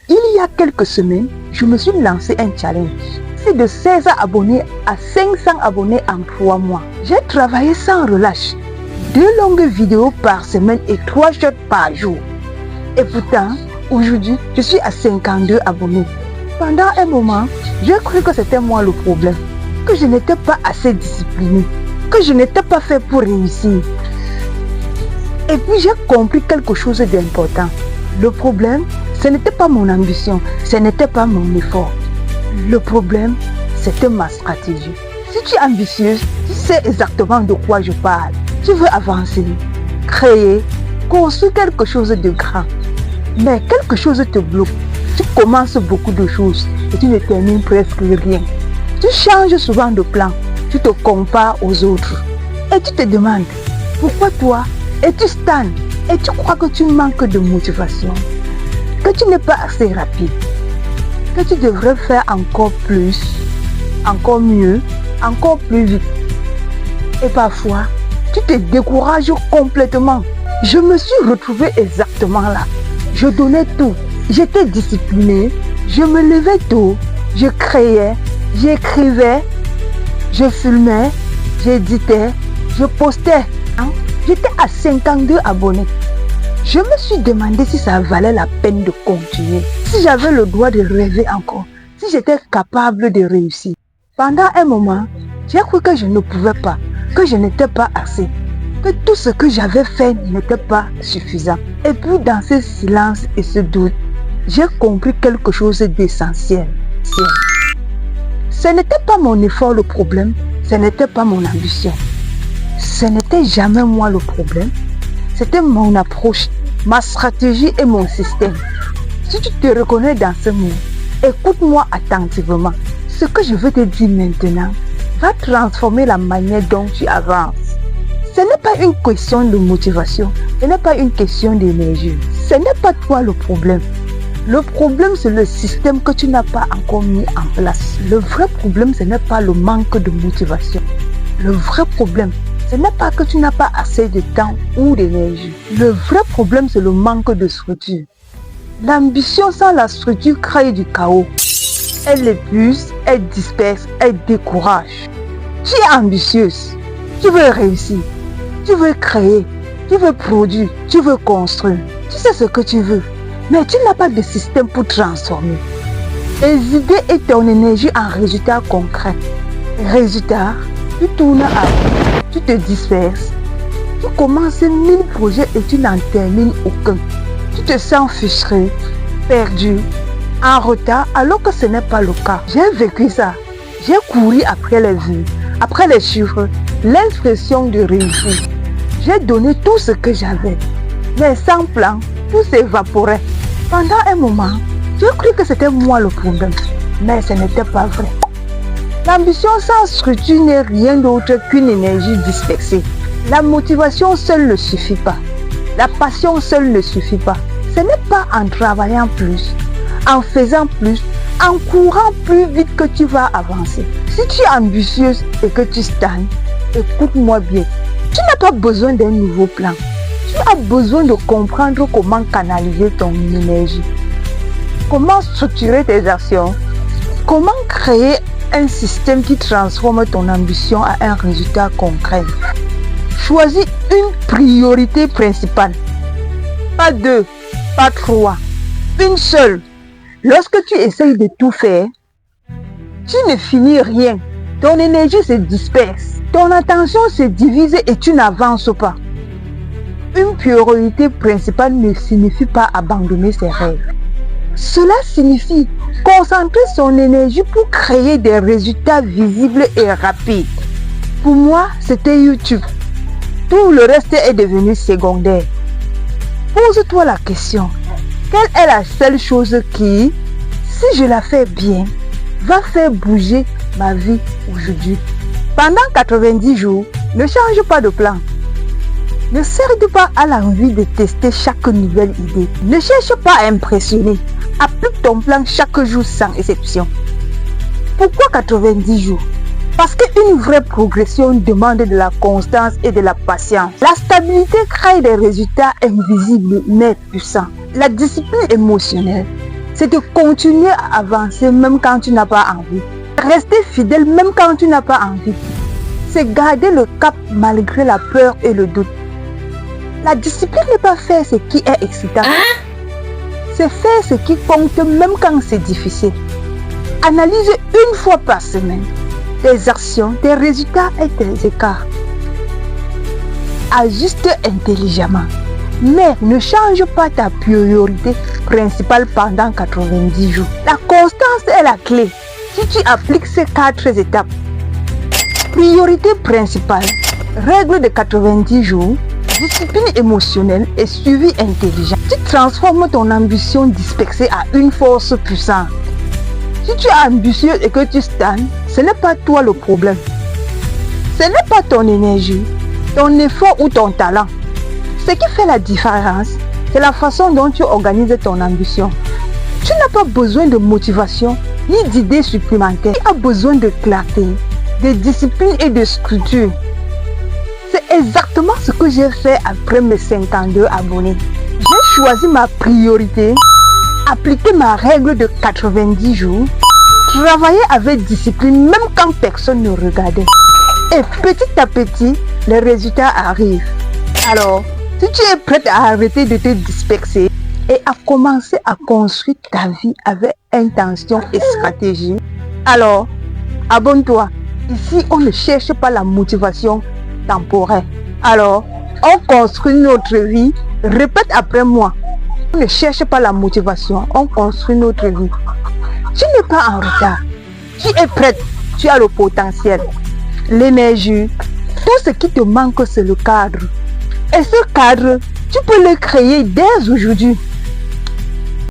Il y a quelques semaines, je me suis lancé un challenge. C'est de 16 abonnés à 500 abonnés en 3 mois. J'ai travaillé sans relâche. 2 longues vidéos par semaine et 3 shorts par jour. Et pourtant, aujourd'hui, je suis à 52 abonnés. Pendant un moment, j'ai cru que c'était moi le problème, que je n'étais pas assez discipliné, que je n'étais pas fait pour réussir. Et puis j'ai compris quelque chose d'important. Le problème, ce n'était pas mon ambition, ce n'était pas mon effort. Le problème, c'était ma stratégie. Si tu es ambitieuse, tu sais exactement de quoi je parle. Tu veux avancer, créer, construire quelque chose de grand. Mais quelque chose te bloque. Tu commences beaucoup de choses et tu ne termines presque rien. Tu changes souvent de plan. Tu te compares aux autres. Et tu te demandes, pourquoi toi? Et tu stagnes. Et tu crois que tu manques de motivation. Que tu n'es pas assez rapide. Que tu devrais faire encore plus, encore mieux, encore plus vite. Et parfois, tu te décourages complètement. Je me suis retrouvée exactement là. Je donnais tout. J'étais disciplinée. Je me levais tôt. Je créais. J'écrivais. Je filmais. J'éditais. Je postais. J'étais à 52 abonnés. Je me suis demandé si ça valait la peine de continuer. Si j'avais le droit de rêver encore. Si j'étais capable de réussir. Pendant un moment, j'ai cru que je ne pouvais pas. Que je n'étais pas assez. Que tout ce que j'avais fait n'était pas suffisant. Et puis dans ce silence et ce doute, j'ai compris quelque chose d'essentiel. Ce n'était pas mon effort le problème. Ce n'était pas mon ambition. Ce n'était jamais moi le problème. C'était mon approche, ma stratégie et mon système. Si tu te reconnais dans ce mot, écoute-moi attentivement. Ce que je veux te dire maintenant va transformer la manière dont tu avances. Ce n'est pas une question de motivation, ce n'est pas une question d'énergie. Ce n'est pas toi le problème. Le problème, c'est le système que tu n'as pas encore mis en place. Le vrai problème, ce n'est pas le manque de motivation. Le vrai problème, ce n'est pas que tu n'as pas assez de temps ou d'énergie. Le vrai problème, c'est le manque de structure. L'ambition sans la structure crée du chaos. Elle épuise, elle disperse, elle décourage. Tu es ambitieuse, tu veux réussir, tu veux créer, tu veux produire, tu veux construire. Tu sais ce que tu veux, mais tu n'as pas de système pour transformer. Tes idées et ton énergie en résultats concrets. Résultat, tu tournes à bout, tu te disperses. Tu commences 1000 projets et tu n'en termines aucun. Tu te sens frustré, perdu, en retard alors que ce n'est pas le cas. J'ai vécu ça. J'ai couru après les vues, après les chiffres, l'impression de réussir. J'ai donné tout ce que j'avais. Mais sans plan, tout s'évaporait. Pendant un moment, j'ai cru que c'était moi le problème. Mais ce n'était pas vrai. L'ambition sans structure n'est rien d'autre qu'une énergie dispersée. La motivation seule ne suffit pas. La passion seule ne suffit pas. Ce n'est pas en travaillant plus, en faisant plus, en courant plus vite que tu vas avancer. Si tu es ambitieuse et que tu stagnes, écoute-moi bien. Tu n'as pas besoin d'un nouveau plan. Tu as besoin de comprendre comment canaliser ton énergie. Comment structurer tes actions. Comment créer un système qui transforme ton ambition à un résultat concret. Choisis une priorité principale. Pas 2, pas 3. Une seule. Lorsque tu essayes de tout faire, tu ne finis rien. Ton énergie se disperse. Ton attention se divise et tu n'avances pas. Une priorité principale ne signifie pas abandonner ses rêves. Cela signifie concentrer son énergie pour créer des résultats visibles et rapides. Pour moi, c'était YouTube. Tout le reste est devenu secondaire. Pose-toi la question. Quelle est la seule chose qui, si je la fais bien, va faire bouger ma vie aujourd'hui? Pendant 90 jours, ne change pas de plan. Ne cède pas à l'envie de tester chaque nouvelle idée. Ne cherche pas à impressionner. Applique ton plan chaque jour sans exception. Pourquoi 90 jours? Parce qu'une vraie progression demande de la constance et de la patience. La stabilité crée des résultats invisibles mais puissants. La discipline émotionnelle c'est de continuer à avancer même quand tu n'as pas envie. Rester fidèle même quand tu n'as pas envie. C'est garder le cap malgré la peur et le doute. La discipline n'est pas faire ce qui est excitant. C'est faire ce qui compte même quand c'est difficile. Analyse une fois par semaine tes actions, tes résultats et tes écarts. Ajuste intelligemment. Mais ne change pas ta priorité principale pendant 90 jours. La constance est la clé. Si tu appliques ces 4 étapes, priorité principale, règle de 90 jours, discipline émotionnelle et suivi intelligent, tu transformes ton ambition dispersée à une force puissante. Si tu es ambitieux et que tu stagnes, ce n'est pas toi le problème. Ce n'est pas ton énergie, ton effort ou ton talent. Ce qui fait la différence, c'est la façon dont tu organises ton ambition. Tu n'as pas besoin de motivation ni d'idées supplémentaires. Tu as besoin de clarté, de discipline et de structure. C'est exactement ce que j'ai fait après mes 52 abonnés. J'ai choisi ma priorité, appliqué ma règle de 90 jours, travailler avec discipline même quand personne ne regardait. Et petit à petit, les résultats arrivent. Alors, si tu es prête à arrêter de te disperser et à commencer à construire ta vie avec intention et stratégie, alors abonne-toi. Ici, on ne cherche pas la motivation temporaire. Alors, on construit notre vie. Répète après moi. On ne cherche pas la motivation, on construit notre vie. Tu n'es pas en retard. Tu es prête. Tu as le potentiel, l'énergie. Tout ce qui te manque, c'est le cadre. Et ce cadre, tu peux le créer dès aujourd'hui.